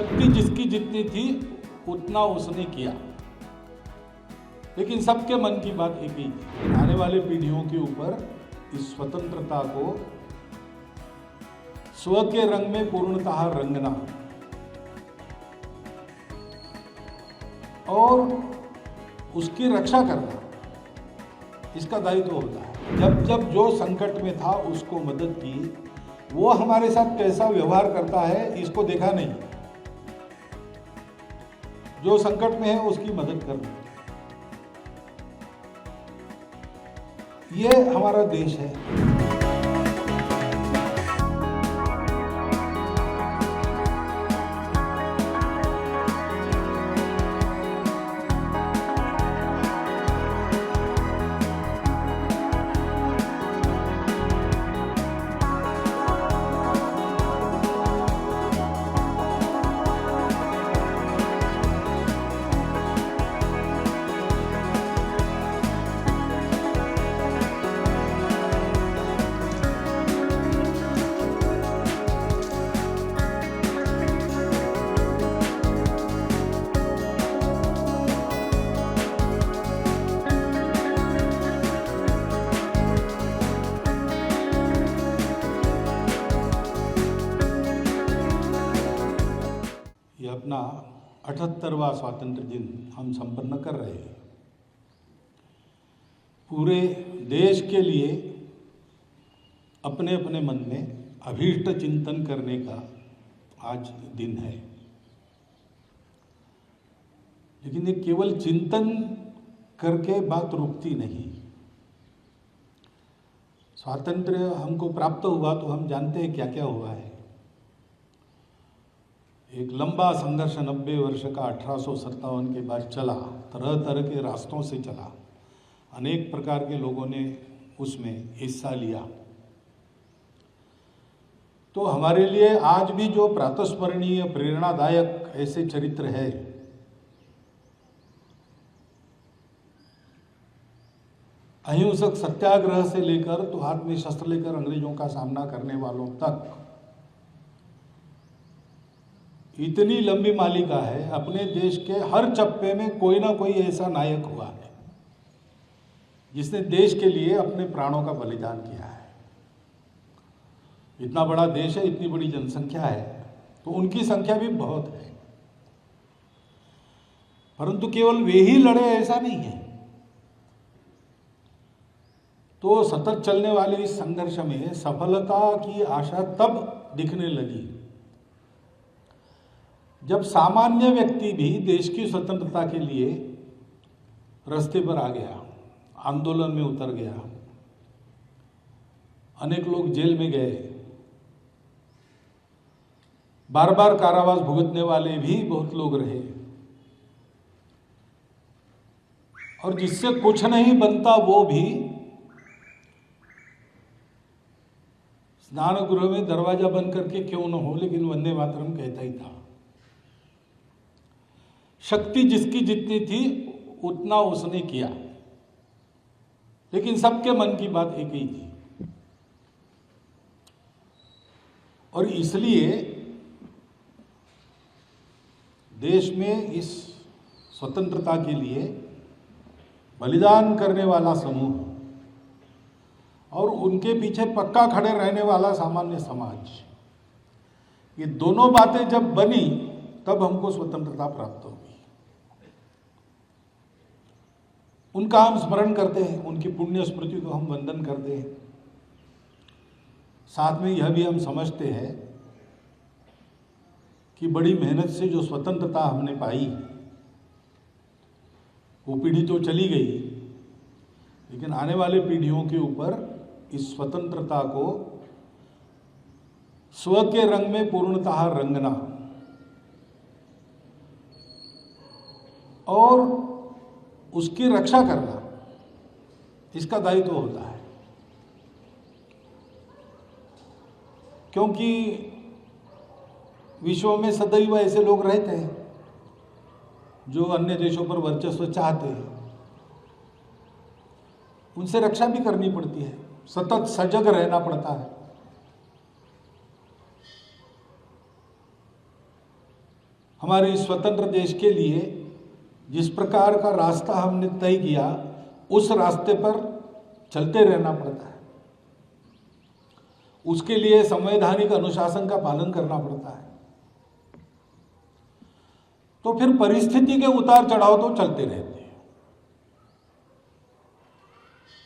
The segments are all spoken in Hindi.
शक्ति जिसकी जितनी थी उतना उसने किया, लेकिन सबके मन की बात एक ही थी, आने वाले पीढ़ियों के ऊपर इस स्वतंत्रता को स्व के रंग में पूर्णतः रंगना और उसकी रक्षा करना, इसका दायित्व होता है। जब जब जो संकट में था उसको मदद की, वो हमारे साथ कैसा व्यवहार करता है इसको देखा नहीं। जो संकट में है उसकी मदद करना, ये हमारा देश है। अपना 78वां स्वातंत्र दिन हम संपन्न कर रहे हैं। पूरे देश के लिए अपने अपने मन में अभीष्ट चिंतन करने का आज दिन है, लेकिन ये केवल चिंतन करके बात रुकती नहीं। स्वातंत्र्य हमको प्राप्त हुआ तो हम जानते हैं क्या क्या हुआ है। एक लंबा संघर्ष 90 वर्ष का 1857 के बाद चला, तरह तरह के रास्तों से चला, अनेक प्रकार के लोगों ने उसमें हिस्सा लिया। तो हमारे लिए आज भी जो प्रातस्मरणीय प्रेरणादायक ऐसे चरित्र है, अहिंसक सत्याग्रह से लेकर तो हाथ में शस्त्र लेकर अंग्रेजों का सामना करने वालों तक, इतनी लंबी मालिका है। अपने देश के हर चप्पे में कोई ना कोई ऐसा नायक हुआ है जिसने देश के लिए अपने प्राणों का बलिदान किया है। इतना बड़ा देश है, इतनी बड़ी जनसंख्या है, तो उनकी संख्या भी बहुत है, परंतु केवल वे ही लड़े ऐसा नहीं है। तो सतत चलने वाले इस संघर्ष में सफलता की आशा तब दिखने लगी जब सामान्य व्यक्ति भी देश की स्वतंत्रता के लिए रास्ते पर आ गया, आंदोलन में उतर गया। अनेक लोग जेल में गए, बार बार कारावास भुगतने वाले भी बहुत लोग रहे, और जिससे कुछ नहीं बनता वो भी स्नान गृह में दरवाजा बंद करके क्यों न हो, लेकिन वंदे मातरम कहता ही था। शक्ति जिसकी जितनी थी उतना उसने किया, लेकिन सबके मन की बात एक ही थी। और इसलिए देश में इस स्वतंत्रता के लिए बलिदान करने वाला समूह और उनके पीछे पक्का खड़े रहने वाला सामान्य समाज, ये दोनों बातें जब बनी तब हमको स्वतंत्रता प्राप्त होगी। उनका हम स्मरण करते हैं, उनकी पुण्य स्मृति को हम वंदन करते हैं। साथ में यह भी हम समझते हैं कि बड़ी मेहनत से जो स्वतंत्रता हमने पाई, वो पीढ़ी तो चली गई, लेकिन आने वाले पीढ़ियों के ऊपर इस स्वतंत्रता को स्व के रंग में पूर्णतः रंगना और उसकी रक्षा करना, इसका दायित्व होता है। क्योंकि विश्व में सदैव ऐसे लोग रहते हैं जो अन्य देशों पर वर्चस्व चाहते हैं, उनसे रक्षा भी करनी पड़ती है, सतत सजग रहना पड़ता है। हमारे इस स्वतंत्र देश के लिए जिस प्रकार का रास्ता हमने तय किया, उस रास्ते पर चलते रहना पड़ता है। उसके लिए संवैधानिक अनुशासन का पालन करना पड़ता है। तो फिर परिस्थिति के उतार चढ़ाव तो चलते रहते हैं।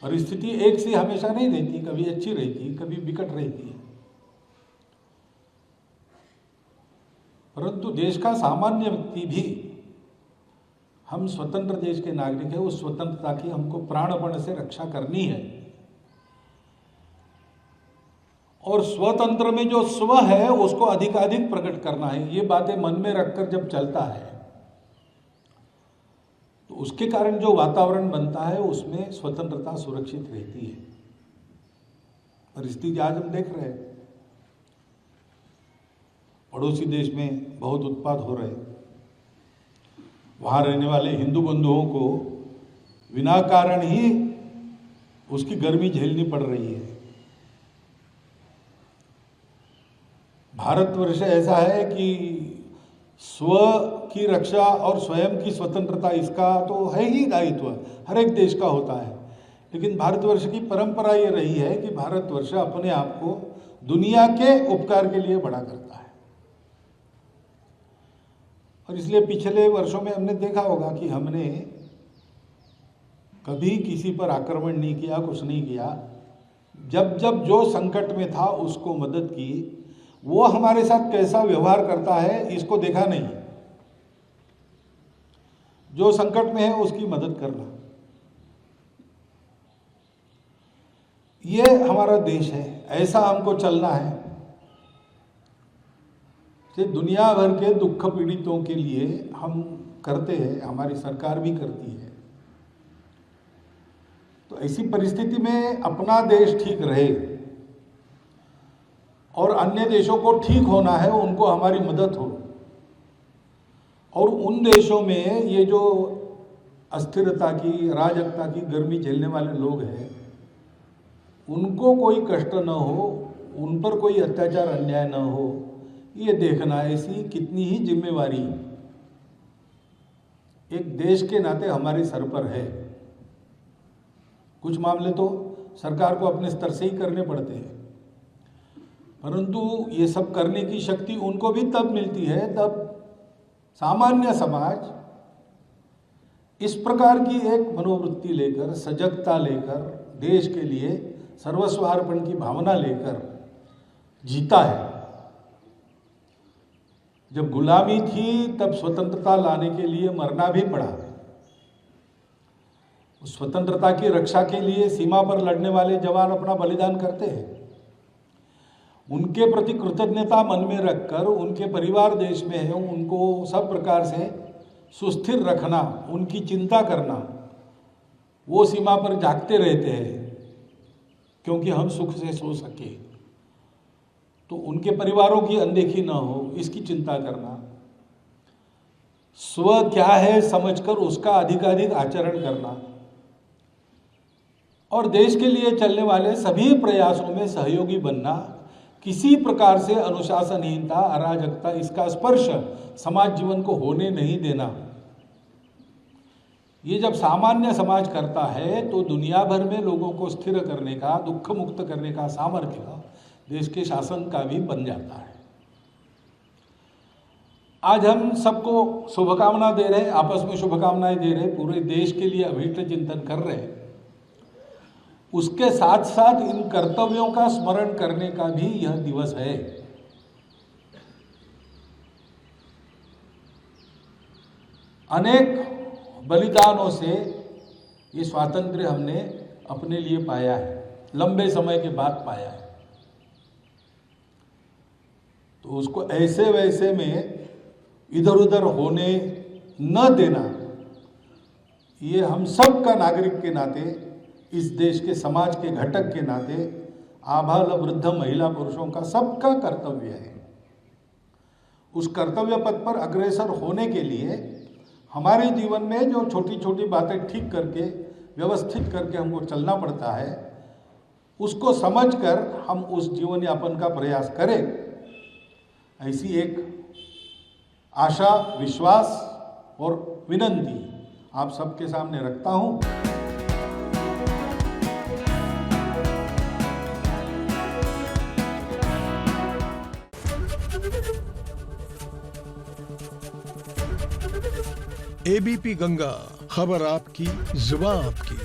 परिस्थिति एक सी हमेशा नहीं रहती, कभी अच्छी रहती, कभी विकट रहती है। परंतु देश का सामान्य व्यक्ति भी, हम स्वतंत्र देश के नागरिक हैं, उस स्वतंत्रता की हमको प्राणपण से रक्षा करनी है। और स्वतंत्र में जो स्व है उसको अधिकाधिक प्रकट करना है। ये बातें मन में रखकर जब चलता है तो उसके कारण जो वातावरण बनता है उसमें स्वतंत्रता सुरक्षित रहती है। परिस्थिति आज हम देख रहे हैं, पड़ोसी देश में बहुत उत्पात हो रहे हैं। वहाँ रहने वाले हिंदू बंधुओं को बिना कारण ही उसकी गर्मी झेलनी पड़ रही है। भारतवर्ष ऐसा है कि स्व की रक्षा और स्वयं की स्वतंत्रता, इसका तो है ही दायित्व, हर एक देश का होता है। लेकिन भारतवर्ष की परंपरा ये रही है कि भारतवर्ष अपने आप को दुनिया के उपकार के लिए बड़ा करता है। और इसलिए पिछले वर्षों में हमने देखा होगा कि हमने कभी किसी पर आक्रमण नहीं किया, कुछ नहीं किया। जब जब जो संकट में था उसको मदद की। वो हमारे साथ कैसा व्यवहार करता है इसको देखा नहीं। जो संकट में है उसकी मदद करना, ये हमारा देश है, ऐसा हमको चलना है। कि दुनिया भर के दुख पीड़ितों के लिए हम करते हैं, हमारी सरकार भी करती है। तो ऐसी परिस्थिति में अपना देश ठीक रहे और अन्य देशों को ठीक होना है, उनको हमारी मदद हो। और उन देशों में ये जो अस्थिरता की, अराजकता की गर्मी झेलने वाले लोग हैं, उनको कोई कष्ट न हो, उन पर कोई अत्याचार अन्याय न हो, ये देखना ऐसी कितनी ही जिम्मेवारी एक देश के नाते हमारे सर पर है। कुछ मामले तो सरकार को अपने स्तर से ही करने पड़ते हैं, परंतु ये सब करने की शक्ति उनको भी तब मिलती है जब सामान्य समाज इस प्रकार की एक मनोवृत्ति लेकर, सजगता लेकर, देश के लिए सर्वस्वार्पण की भावना लेकर जीता है। जब गुलामी थी तब स्वतंत्रता लाने के लिए मरना भी पड़ा। उस स्वतंत्रता की रक्षा के लिए सीमा पर लड़ने वाले जवान अपना बलिदान करते हैं। उनके प्रति कृतज्ञता मन में रखकर, उनके परिवार देश में है, उनको सब प्रकार से सुस्थिर रखना, उनकी चिंता करना, वो सीमा पर जागते रहते हैं क्योंकि हम सुख से सो सके, तो उनके परिवारों की अनदेखी ना हो, इसकी चिंता करना। स्व क्या है समझकर उसका अधिकाधिक आचरण करना और देश के लिए चलने वाले सभी प्रयासों में सहयोगी बनना। किसी प्रकार से अनुशासनहीनता, अराजकता, इसका स्पर्श समाज जीवन को होने नहीं देना। ये जब सामान्य समाज करता है तो दुनिया भर में लोगों को स्थिर करने का, दुख मुक्त करने का सामर्थ्य देश के शासन का भी बन जाता है। आज हम सबको शुभकामना दे रहे हैं, आपस में शुभकामनाएं दे रहे हैं, पूरे देश के लिए अभीष्ट चिंतन कर रहे हैं। उसके साथ साथ इन कर्तव्यों का स्मरण करने का भी यह दिवस है। अनेक बलिदानों से ये स्वातंत्र्य हमने अपने लिए पाया है, लंबे समय के बाद पाया है। तो उसको ऐसे वैसे में इधर उधर होने न देना, ये हम सब का नागरिक के नाते, इस देश के समाज के घटक के नाते, आबाल वृद्ध महिला पुरुषों का सबका कर्तव्य है। उस कर्तव्य पथ पर अग्रसर होने के लिए हमारे जीवन में जो छोटी छोटी बातें ठीक करके, व्यवस्थित करके हमको चलना पड़ता है, उसको समझकर हम उस जीवन यापन का प्रयास करें। ऐसी एक आशा, विश्वास और विनंती आप सबके सामने रखता हूं। एबीपी गंगा, खबर आपकी, जुबान आपकी।